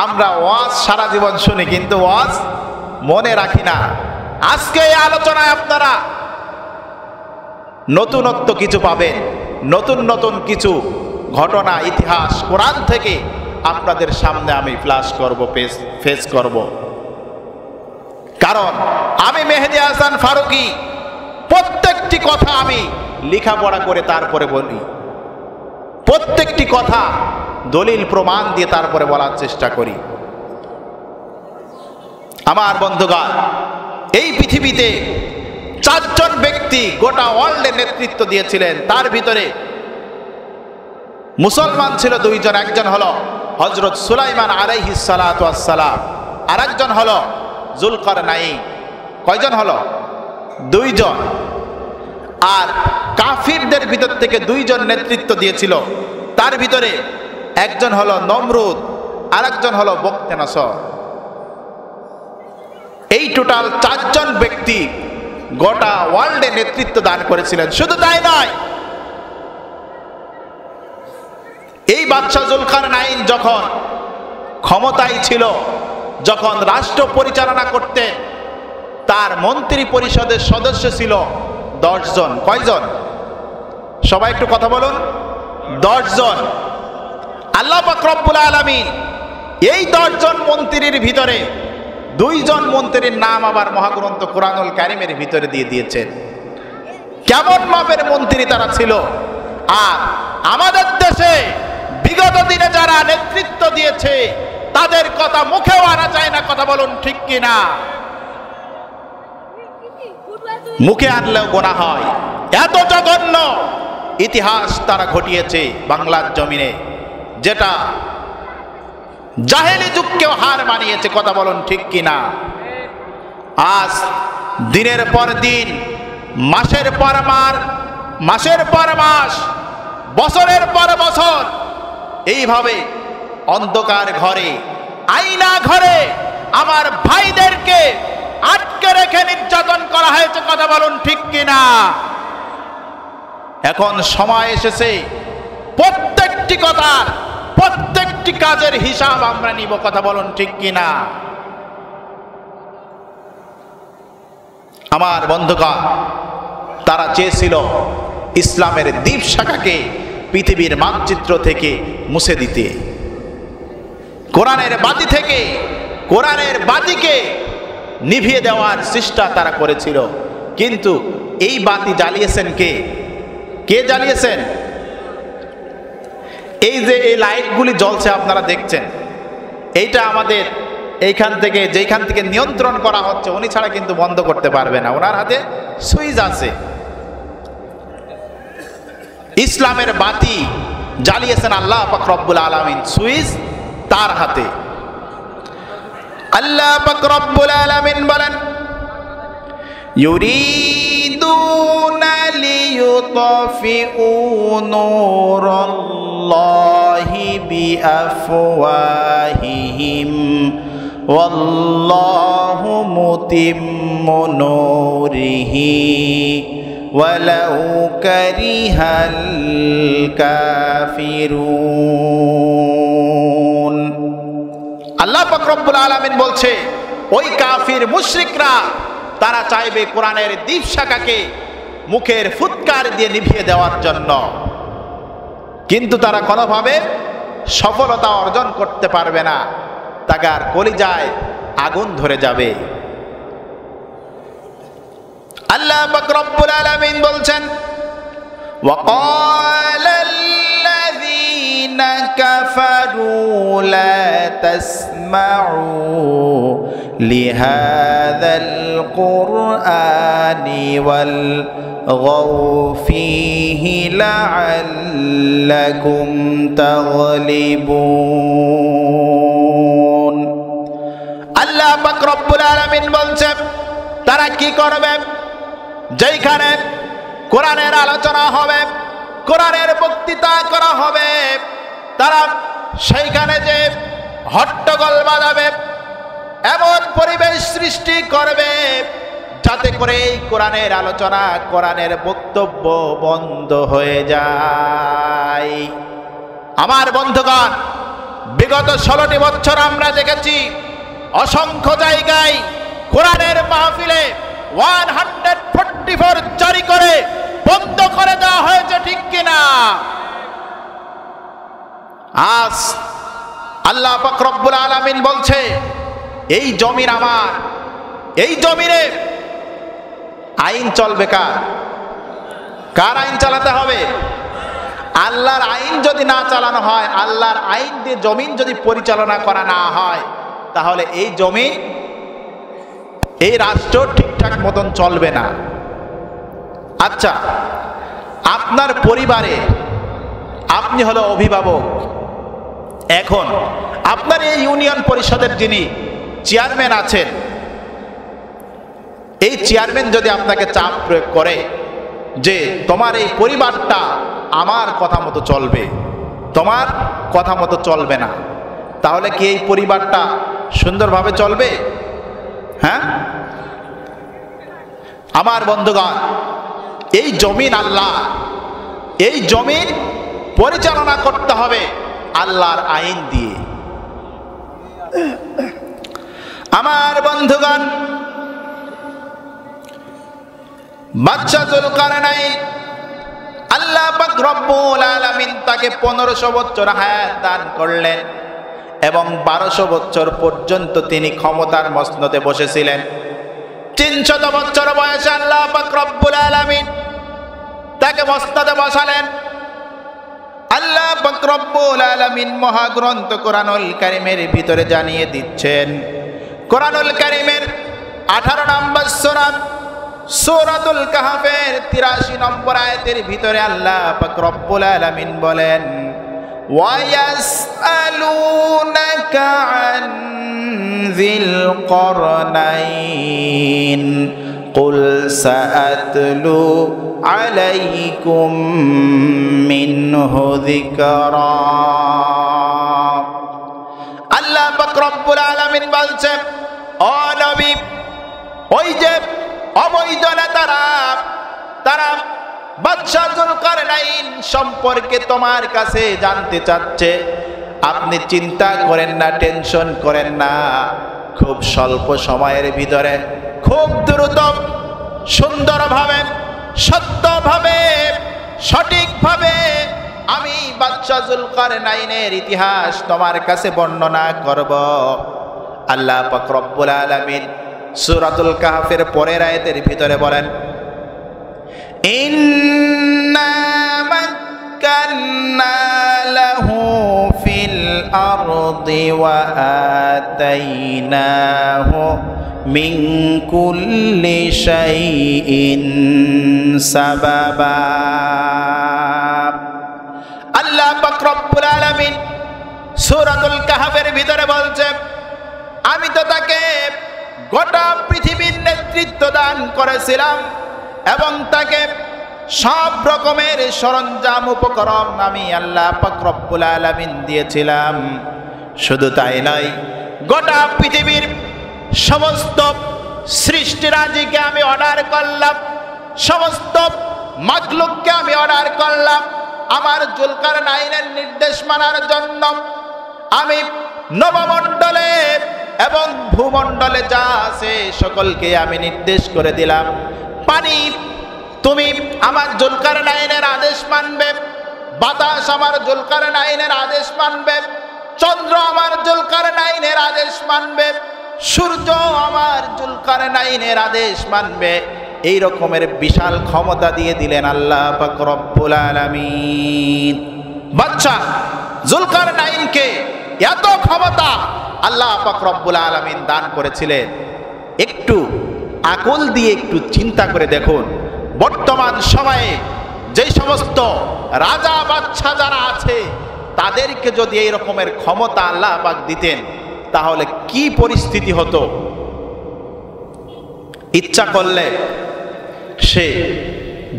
আমরা ওয়াজ সারা জীবন শুনি, কিন্তু ওয়াজ মনে রাখি না। আজকে এই আলোচনায় আপনারা নতুনত্ব কিছু পাবেন, নতুন নতুন কিছু ঘটনা, ইতিহাস কোরআন থেকে আপনাদের সামনে আমি ফ্ল্যাশ করব, ফেস করব। কারণ আমি মেহেদী হাসান ফারুকী প্রত্যেকটি কথা আমি লেখাপড়া করে তারপরে বলি, প্রত্যেকটি কথা দলিল প্রমাণ দিয়ে তারপরে বলার চেষ্টা করি। আমার বন্ধুগণ, এই পৃথিবীতে 4 জন ব্যক্তি গোটা ওয়ার্ল্ডে নেতৃত্ব দিয়েছিলেন। তার ভিতরে মুসলমান ছিল 2 জন। একজন হলো হযরত সুলাইমান আলাইহিস সালাতু ওয়াস সালাম, আর একজন হলো যুলকারনাইন। কয়জন হলো? 2 জন। আর কাফিরদের ভিতর থেকে 2 জন নেতৃত্ব দিয়েছিল। তার ভিতরে একজন হলো নমরুদ, আর একজন হলো বখতেনসর। এই টোটাল 4 জন ব্যক্তি গোটা ওয়ার্ল্ডে নেতৃত্ব দান করেছিলেন। শুধু তাই নয়, এই বাদশাহ জুলকারনাইন যখন ক্ষমতায় ছিল, যখন রাষ্ট্র পরিচালনা করতেন, তার মন্ত্রী পরিষদের সদস্য ছিল 10 জন। কয়জন? সবাই একটু কথা বলুন। 10 জন। আল্লাহ পাক রব্বুল আলামিন এই 10 জন মন্ত্রীর ভিতরে 2 জন মন্ত্রীর নাম আবার মহাগ্রন্থ কুরআনুল কারীমের ভিতরে দিয়ে দিয়েছেন। কেমন মাপের মন্ত্রী তারা ছিল! আর আমাদের দেশে বিগত দিনে যারা নেতৃত্ব দিয়েছে তাদের কথা মুখেও আনা যায় না। কথা বলুন ঠিক কিনা? মুখে আনলেও গোনা হয়। এত জঘন্য ইতিহাস তারা ঘটিয়েছে বাংলার জমিনে, যেটা জাহেলি যুগকেও হার মানিয়েছে। কথা বলুন ঠিক কিনা? আজ দিনের পর দিন, মাসের পর মাস, বছরের পর বছর এইভাবে অন্ধকার ঘরে, আয়না ঘরে আমার ভাইদেরকে আটকে রেখে নির্যাতন করা হয়েছে। কথা বলুন ঠিক কিনা? এখন সময় এসেছে প্রত্যেকটি কথার, প্রত্যেকটি কাজের হিসাব আমরা নিব। কথা বলুন ঠিক কিনা? আমার বন্ধুগণ, তারা চেয়েছিল ইসলামের দ্বীপ শাখাকে পৃথিবীর মানচিত্র থেকে মুছে দিতে, কোরআনের বাতি থেকে কোরআনের বাতিকে নিভিয়ে দেওয়ার চেষ্টা তারা করেছিল। কিন্তু এই বাতি জ্বালিয়েছেন কে? কে জ্বালিয়েছেন? এই যে এই লাইটগুলি জ্বলছে আপনারা দেখছেন, এইটা আমাদের এইখান থেকে, যেখান থেকে নিয়ন্ত্রণ করা হচ্ছে, উনি ছাড়া কিন্তু বন্ধ করতে পারবে না। ওনার হাতে সুইচ আছে। ইসলামের বাতি জ্বালিয়েছেন আল্লাহ পাক রব্বুল আলামিন, সুইচ তার হাতে। আল্লাহ পাক রব্বুল আলামিন বলেন, ইউরিদুনা লিইউতফিউ নূরাল্লাহি বিআফওয়াহিহিম ওয়াল্লাহু মুতিম্মু নূরিহি ওয়ালাউ কারিহাল কাফিরুন। আল্লাহ পাক রব্বুল আলামিন বলছে, ওই কাফির মুশরিকরা তারা চাইবে কোরআনের দ্বীপ শাখাকে মুখের ফুৎকার দিয়ে নিভিয়ে দেওয়ার জন্য, কিন্তু তারা কোনোভাবে সফলতা অর্জন করতে পারবে না। তার কলিজায় আগুন ধরে যাবে। আল্লাহ পাক রব্বুল আলামিন বলছেন, ওয়াকালাল্লাযীনা কাফারু লা তাসমাউ লিহাযাল কুরআনি ওয়ালগাউ ফীহি লাআল্লাকুম তাগলিবুন। আল্লাহ পাক রব্বুল আলামিন বলছেন, তারা কি করবে? যেখানে কোরআনের আলোচনা হবে, কোরআনের বক্তৃতা করা হবে, তারা সেইখানে যে হট্টগোল বাজাবে, এমন পরিবেশ সৃষ্টি করবে যাতে করে এই কোরআনের আলোচনা, কোরআনের বক্তব্য বন্ধ হয়ে যায়। আমার বন্ধুগণ, বিগত 16টি বছর আমরা দেখেছি অসংখ্য জায়গায় কোরআনের মাহফিলে 144 জারি করে বন্ধ করে দেওয়া হয়েছে, ঠিক কিনা? আজ আল্লাহ পাক রব্বুল আলামিন বলছে, এই জমিন আমার, এই জমিনে আইন চলবে কার? কার আইন চালাতে হবে? আল্লাহর আইন যদি না চালানো হয়, আল্লাহর আইন দিয়ে জমিন যদি পরিচালনা করা না হয়, তাহলে এই জমিন, এই রাষ্ট্র ঠিকঠাক মতন চলবে না। আচ্ছা, আপনার পরিবারে আপনি হলো অভিভাবক, এখন আপনার এই ইউনিয়ন পরিষদের যিনি চেয়ারম্যান আছেন, এই চেয়ারম্যান যদি আপনাকে চাপ প্রয়োগ করে যে তোমার এই পরিবারটা আমার কথা মতো চলবে, তোমার কথা মতো চলবে না, তাহলে কি এই পরিবারটা সুন্দরভাবে চলবে? হ্যাঁ আমার বন্ধুগণ, এই জমিন আল্লাহ, এই জমিন পরিচালনা করতে হবে আল্লাহর আইন দিয়ে। আমার বন্ধুগণ, বাদশা যুলকারনাইন আল্লাহ পাক রব্বুল আলামিন তাকে 1500 বছর হায়াত দান করলেন এবং 1200 বছর পর্যন্ত তিনি ক্ষমতার মসনদে বসেছিলেন। 300 বছর বয়সে আল্লাহ পাক রব্বুল আলামিন তাকে মসনদে বসালেন। আল্লাহ পাক রব্বুল আলামিন মহাগ্রন্থ কোরআনুল কারীমের ভিতরে জানিয়ে দিচ্ছেন, কোরআনুল কারীমের 18 নম্বর সূরা সূরাতুল কাহফের 83 নম্বর আয়াতের ভিতরে আল্লাহ পাক রব্বুল আলামিন বলেন, ওয়ায়াসআলুনাকা আন যিল করনাইন কুল সাআতলু আলাইকুম মিনহু যিকরা। আল্লাহ পাক রব্বুল আলামিন বলছেন, ও নবী, ওই যে অবৈধ নেতারা তারা বাদশা যুলকারনাইন সম্পর্কে তোমার কাছে জানতে চাচ্ছে, আপনি চিন্তা করেন না, টেনশন করেন না, খুব স্বল্প সময়ের ভিতরে খুব দ্রুত সুন্দরভাবে সত্যভাবে সঠিকভাবে আমি বাদশা যুলকারনাইনের ইতিহাস তোমার কাছে বর্ণনা করব। আল্লাহ পাক রব্বুল আলামিন সূরাতুল কাহফের পরের আয়াতের ভিতরে বলেন, ইন্না মাক্কান্না লাহু ফিল আরদি ওয়া আতাইনাহু মিন কুল্লি শাইইন সাবাবা। আল্লাহ পাক রব্বুল আলামিন সূরাতুল কাহফের ভিতরে বলছেন, আমি তো তাকে গোটা পৃথিবীর নেতৃত্ব দান করেছিলাম এবং তাকে সব রকমের সরঞ্জাম উপকরণ আমি আল্লাহ পাক রব্বুল আলামিন দিয়েছিলাম। শুধু তাই নয়, গোটা পৃথিবীর সমস্ত সৃষ্টিরাজিকে আমি অর্ডার করলাম, সমস্ত মাখলুককে আমি অর্ডার করলাম আমার যুলকারনাইনের নির্দেশ মানার জন্য। আমি নবমণ্ডলে এবং ভূমণ্ডলে যা আছে সকলকে আমি নির্দেশ করে দিলাম, পানি তুমি আমার যুলকারনাইনের আদেশ মানবে, বাতাস আমার যুলকারনাইনের আদেশ মানবে, চন্দ্র আমার যুলকারনাইনের আদেশ মানবে, সূর্য আমার যুলকারনাইনের আদেশ মানবে। এই রকমের বিশাল ক্ষমতা দিয়ে দিলেন আল্লাহ পাক রব্বুল আলামিন। বাদশা যুলকারনাইনকে এত ক্ষমতা আল্লাহ পাক রব্বুল আলামিন দান করেছিলেন। একটু আকল দিয়ে একটু চিন্তা করে দেখুন, বর্তমান সময়ে যে সমস্ত রাজা বাদশা যারা আছে তাদেরকে যদি এই রকমের ক্ষমতা আল্লাহ পাক দিতেন তাহলে কি পরিস্থিতি হতো। ইচ্ছা করলে সে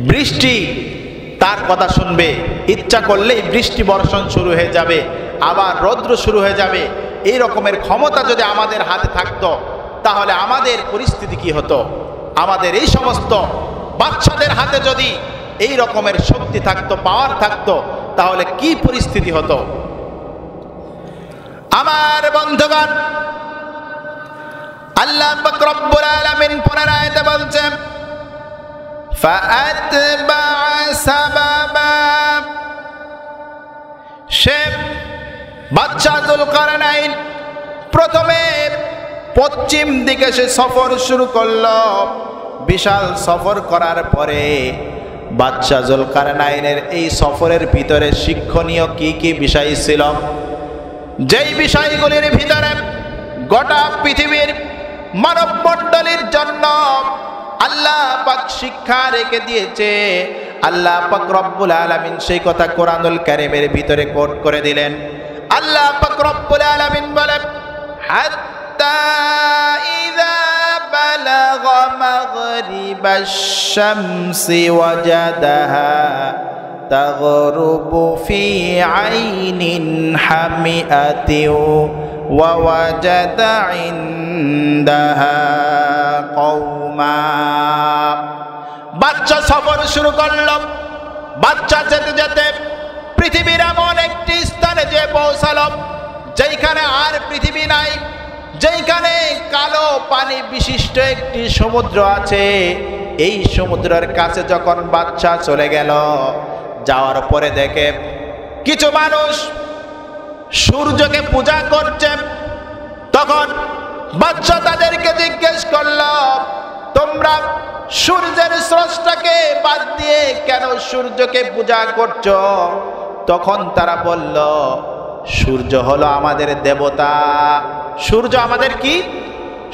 বৃষ্টি তার কথা শুনবে, ইচ্ছা করলেই বৃষ্টি বর্ষণ শুরু হয়ে যাবে, আবার রৌদ্র শুরু হয়ে যাবে। এই রকমের ক্ষমতা যদি আমাদের হাতে থাকতো তাহলে আমাদের পরিস্থিতি কি হতো? আমাদের এই সমস্ত বাচ্চাদের হাতে যদি এই রকমের শক্তি থাকতো, পাওয়ার থাকতো, তাহলে কি পরিস্থিতি হতো? আমার বন্ধুগণ, আল্লাহ পাক রব্বুল আলামিন পরের আয়াতে বলছেন, ফাআতবাআ সাবাবা। সে বাদশা যুলকারনাইন প্রথমে পশ্চিম দিকে সে সফর শুরু করলো। বিশাল সফর করার পরে বাদশা যুলকারনাইনের এই সফরের ভিতরে শিক্ষণীয় কি কি বিষয় ছিল, যেই বিষয়গুলির ভিতরে গোটা পৃথিবীর মানব মণ্ডলীর জন্য আল্লাহ পাক শিক্ষা রেখে দিয়েছে, আল্লাহ পাক রব্বুল আলামিন সেই কথা কোরআনুল কারীমের ভিতরে কোট করে দিলেন। আল্লাহ পাক রব্বুল আলামিন বলেন, হাত্তা ইযা বালাগা মাগরিবাশ শামসি ওয়াজাদাহা তাগরুবু ফি আইনিন হামিআতিন ওয়া ওয়াজাদা ইনদাহা কওমা। বাচ্চা সফর শুরু করল। বাচ্চা যেতে যেতে পৃথিবীর এমন একটি স্থানে যে পৌঁছালো যেখানে আর পৃথিবী নাই, যেখানে কালো পানি বিশিষ্ট একটি সমুদ্র আছে। এই সমুদ্রের কাছে যখন বাচ্চা চলে গেল, যাওয়ার পরে দেখে কিছু মানুষ সূর্যকে পূজা করছে। তখন বাচ্চা তাদেরকে জিজ্ঞেস করল, তোমরা সূর্যের স্রষ্টাকে বাদ দিয়ে কেন সূর্যকে পূজা করছো? তখন তারা বলল, সূর্য হলো আমাদের দেবতা। সূর্য আমাদের কি?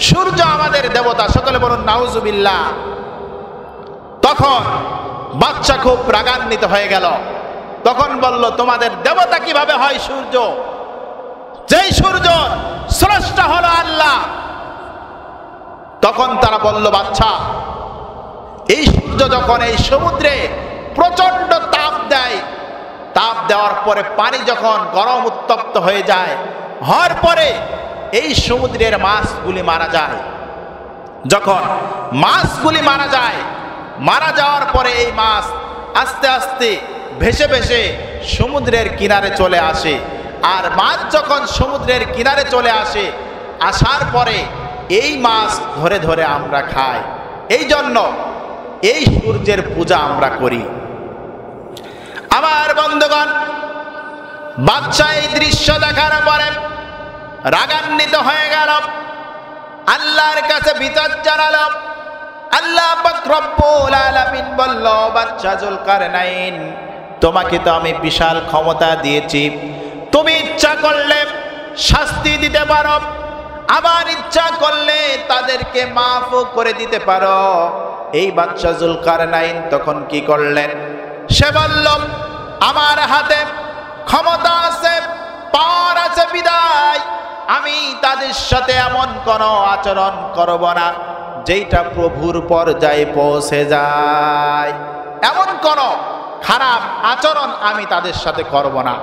সূর্য আমাদের দেবতা। সকলে বলুন নাউজুবিল্লাহ। তখন বাচ্চা খুব রাগান্বিত হয়ে গেল। তখন বলল, তোমাদের দেবতা কিভাবে হয় সূর্য? যেই সূর্য স্রষ্টা হলো আল্লাহ। তখন তারা বলল, বাচ্চা, এই সূর্য যখন এই সমুদ্রে প্রচন্ড তাপ দেয়, তাপ দেওয়ার পরে পানি যখন গরম উত্তপ্ত হয়ে যায়, হওয়ার পরে এই সমুদ্রের মাছগুলি মারা যায়। যখন মাছগুলি মারা যায়, মারা যাওয়ার পরে এই মাছ আস্তে আস্তে ভেসে ভেসে সমুদ্রের কিনারে চলে আসে। আর মাছ যখন সমুদ্রের কিনারে চলে আসে, আসার পরে এই মাছ ধরে ধরে আমরা খাই। এই জন্য এই সূর্যের পূজা আমরা করি। আমার বন্ধুগণ, বাচ্চা এই দৃশ্য দেখার পরে রাগান্বিত হয়ে গেল, আল্লাহর কাছে বিচার জানালো। আল্লাহ পাক রব্বুল আলামিন বলল, বাচ্চা যুলকারনাইন, তোমাকে তো আমি বিশাল ক্ষমতা দিয়েছি। তুমি ইচ্ছা করলে শাস্তি দিতে পারো, আবার ইচ্ছা করলে তাদেরকে মাফও করে দিতে পারো। এই বাচ্চা যুলকারনাইন তখন কি করলেন? সে বলল, আমার হাতে ক্ষমতা আছে, পাওয়ার আছে, বিদায় আমি তাদের সাথে এমন কোন আচরণ করব না যেটা প্রভুর পর্যায়ে পৌঁছে যায়। এমন কোন খারাপ আচরণ আমি তাদের সাথে করব না।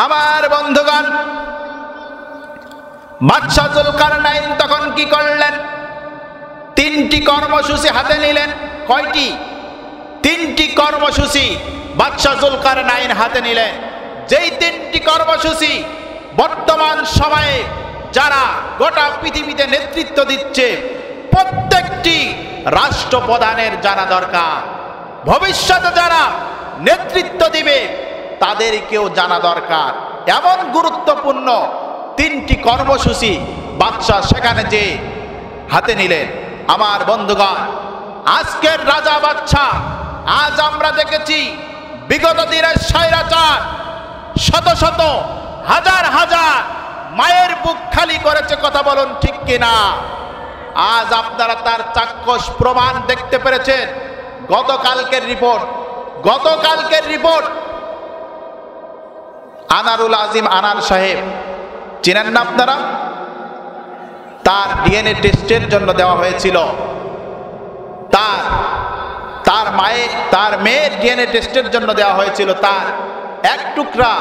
আমার বন্ধুগণ, বাদশা যুলকারনাইন তখন কি করলেন? তিনটি কর্মসূচি হাতে নিলেন। কয়টি? তিনটি কর্মসূচি বাদশা যুলকারনাইন হাতে নিলেন। যেই তিনটি কর্মসূচি বর্তমান সময়ে যারা গোটা পৃথিবীতে নেতৃত্ব দিচ্ছে, প্রত্যেকটি রাষ্ট্রপ্রধানের জানা দরকার। ভবিষ্যতে যারা নেতৃত্ব দিবে তাদেরকেও জানা দরকার। এমন গুরুত্বপূর্ণ তিনটি কর্মসূচি বাদশা সেখানে যে হাতে নিলেন। আমার বন্ধুগণ, আজকের রাজা বাদশা, আজ আমরা দেখেছি বিগত দিনের স্বৈরাচার শত শত হাজার হাজার মায়ের বুক খালি করেছে। কথা বলুন ঠিক কিনা? আজ আপনারা তার চাক্ষুষ প্রমাণ দেখতে পেরেছেন। গতকালকের রিপোর্ট আনারুল আজিম আনার সাহেব, চিনেন না আপনারা? তার ডিএনএ টেস্টের জন্য দেওয়া হয়েছিল। তার মেয়ের ডিএনএ টেস্টের জন্য দেওয়া হয়েছিল। তার এক টুকরা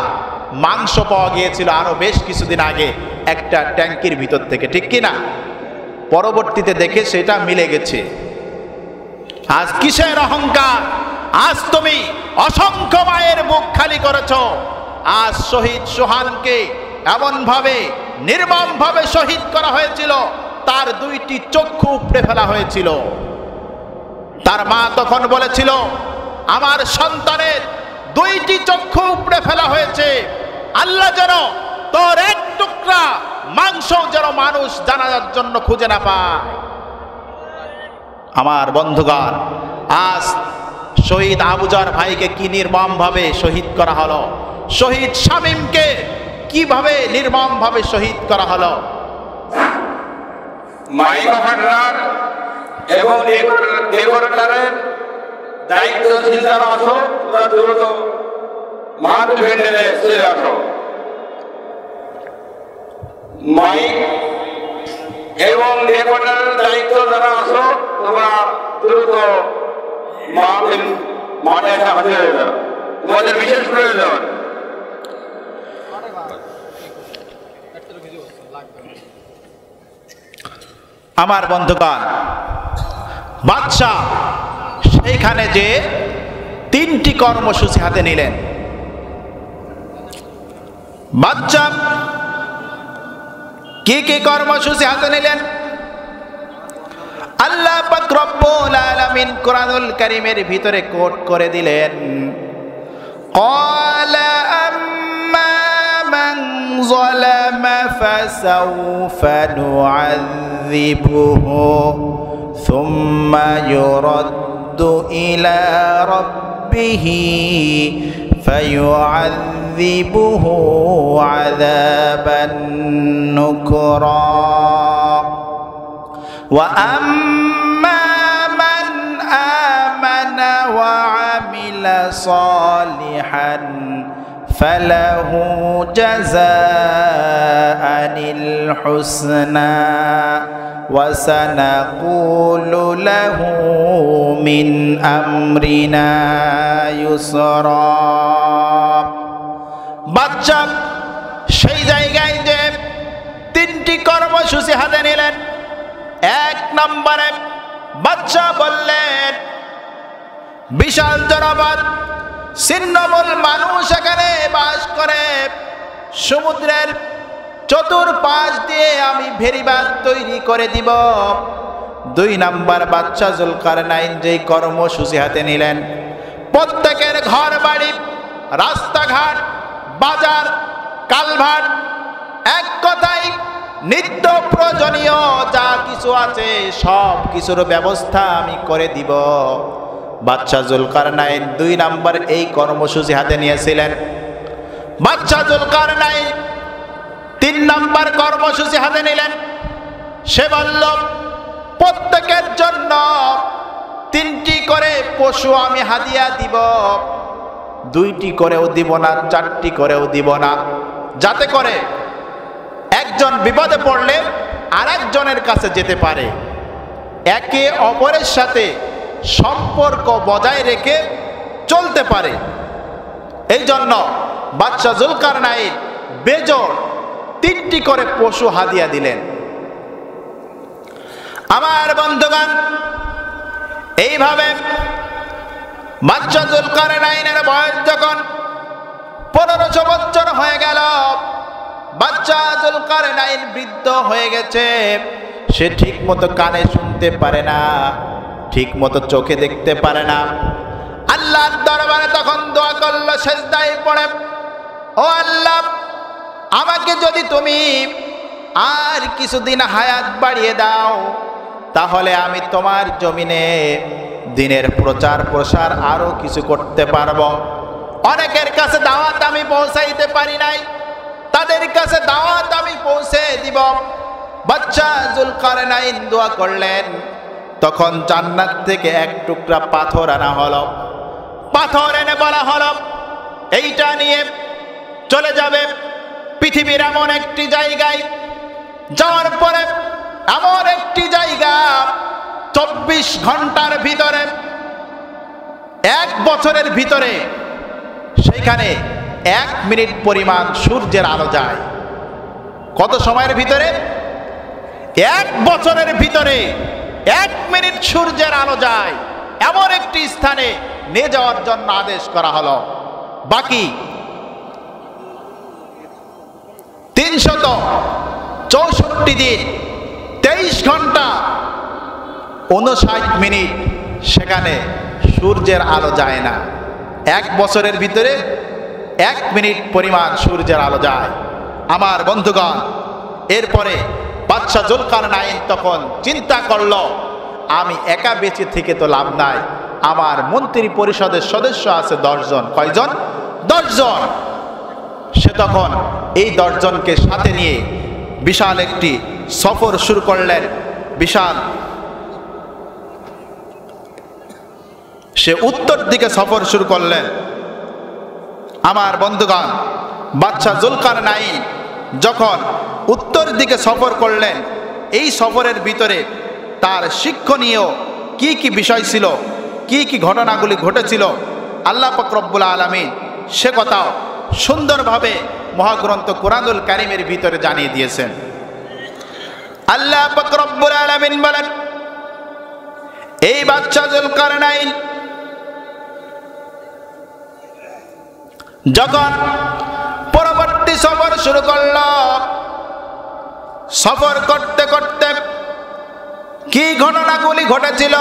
মাংস পাওয়া গিয়েছিল আরো বেশ কিছুদিন আগে একটা ট্যাঙ্কির ভিতর থেকে, ঠিক কিনা? পরবর্তীতে দেখে সেটা মিলে গেছে। আজ কিসের অহংকার? আজ তুমি অসংখ্য মায়ের বুক খালি করেছ। আজ শহীদ সোহানকে এমন ভাবে নির্মম ভাবে শহীদ করা হয়েছিল, তার দুইটি চক্ষু উপড়ে ফেলা হয়েছিল। তার মা তখন বলেছিল, আমার সন্তানের দুইটি চক্ষু উপড়ে ফেলা হয়েছে, আল্লাহ যেন তোর এক টুকরা মাংস যেন মানুষ জানার জন্য খুঁজে না পায়। আমার বন্ধুগণ, আজ শহীদ আবুজার ভাইকে কি নির্মম ভাবে শহীদ করা হলো, শহীদ শামীমকে কিভাবে নির্মম ভাবে শহীদ করা হলো। মাইক অপারেটর এবং ডেকোরেটরের দায়িত্বশীল যারা আছো তারা দ্রুত মাঠ ভেন্ডারে চলে আসো। মাইক এবং ডেকোরেটরের দায়িত্ব যারা আছো তোমরা দ্রুত মাঠ মাঠে আসা হাজির হয়ে যাও, তোমাদের বিশেষ প্রয়োজন। আমার বন্ধুগণ, বাদশাহ সেইখানে যে 3টি কর্মসূচি হাতে নিলেন। বাদশাহ কি কি কর্মসূচি হাতে নিলেন? আল্লাহ পাক রব্বুল আলামিন কোরআনুল কারীমের ভিতরে কোট করে দিলেন, ক্বালা আম্মা মান যালামা ফাসাউফা নুআযিবুহু সুম্মা ইউরাদ্দু ইলা রাব্বিহি ফায়ুআযিবুহু আযাবান নুকরা وأما من آمن وعمل صالحا فله جزاء الحسنى وسنقول له من أمرنا يسرا। বাদশা সেই জায়গায় যে 3টি কর্মসূচি হাতে নিলেন। 1 নম্বরে বাদশাহ বললেন, বিশাল জনপদ, ছিন্নমূল মানুষ এখানে বাস করে, সমুদ্রের চতুর্পাশ দিয়ে আমি ভেরিবাদ তৈরি করে দিব। 2 নম্বর বাদশাহ জুলকারনাইন যেই কর্মসূচি হাতে নিলেন, প্রত্যেকের ঘর বাড়ি, রাস্তাঘাট, বাজার, কালভার্ট, এক কথায় নিত্য প্রয়োজনীয় যা কিছু আছে সব কিছুর ব্যবস্থা আমি করে দিব। বাদশাহ জুলকারনাইন 2 নম্বর এই কর্মসূচি হাতে নিয়েছিলেন। বাদশাহ জুলকারনাইন 3 নম্বর কর্মসূচি হাতে নিলেন। সে বলল, প্রত্যেকের জন্য 3টি করে পশু আমি হাদিয়া দিব। 2টি করেও দিব না, 4টি করেও দিব না, যাতে করে একজন বিপদে পড়লে আরেকজনের কাছে যেতে পারে, একে অপরের সাথে সম্পর্ক বজায় রেখে চলতে পারে। এই জন্য বাদশাহ জুলকারনাইন বেজোড় 3টি করে পশু হাদিয়া দিলেন। আমার বন্ধুগণ, এইভাবে বাদশাহ জুলকারনাইনের বয়স যখন 1500 বছর হয়ে গেল, বাদশাহ জুলকারনাইন বৃদ্ধ হয়ে গেছে। সে ঠিক মতো কানে শুনতে পারে না, ঠিক মতো চোখে দেখতে পারে না। আল্লাহর দরবারে তখন দোয়া করলো, সেজদায় পড়ে, ও আল্লাহ, আমাকে যদি তুমি আর কিছুদিন হায়াত বাড়িয়ে দাও, তাহলে আমি তোমার জমিনে দ্বীনের প্রচার প্রসার আরো কিছু করতে পারবো। অনেকের কাছে দাওয়াত আমি পৌঁছাইতে পারি নাই, তাদের কাছে দাওয়াত আমি পৌঁছে দিব। বাদশাহ জুলকারনাইন দোয়া করলেন। তখন জান্নাত থেকে 1 টুকরা পাথর আনা হলো। পাথর এনে বলা হলো, এইটা নিয়ে চলে যাবে পৃথিবীর এমন একটি জায়গায়। যাওয়ার পরে এমন একটি জায়গা 24 ঘন্টার ভিতরে, 1 বছরের ভিতরে সেখানে 1 মিনিট পরিমাণ সূর্যের আলো যায়। কত সময়ের ভিতরে? 1 বছরের ভিতরে 1 মিনিট সূর্যের আলো যায়। এমন একটি স্থানে নিয়ে যাওয়ার জন্য আদেশ করা হলো। বাকি 364 দিন 23 ঘন্টা 59 মিনিট সেখানে সূর্যের আলো যায় না। 1 বছরের ভিতরে 1 মিনিট পরিমাণ সূর্যের আলো যায়। আমার বন্ধুগণ, এরপরে বাদশাহ জুলকারনাইন তখন চিন্তা করলো, আমি একা বেঁচে থেকে তো লাভ নাই, আমার মন্ত্রী পরিষদের সদস্য আছে 10 জন। কয়জন? 10 জন। সে তখন এই 10 জনকে সাথে নিয়ে বিশাল একটি সফর শুরু করলেন। বিশাল, সে উত্তর দিকে সফর শুরু করলেন। আমার বন্ধুগণ, বাদশাহ জুলকারনাইন যখন উত্তর দিকে সফর করলেন, এই সফরের ভিতরে তার শিক্ষণীয় কি কি বিষয় ছিল কি কি ঘটনাগুলি ঘটেছিল আল্লাহ পাক রব্বুল আলামিন সে কথাও সুন্দরভাবে মহাগ্রন্থ কোরআনুল কারীমের ভিতরে জানিয়ে দিয়েছেন। আল্লাহ পাক রব্বুল আলামিন বলেন, এই বাদশা যুলকারনাইন যখন পরবর্তী সফর শুরু করল, সফর করতে করতে কি ঘটনাগুলি ঘটেছিল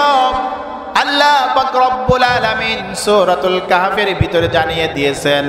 আল্লাহ পাক রব্বুল আলামিন সূরাতুল কাহফের ভিতরে জানিয়ে দিয়েছেন।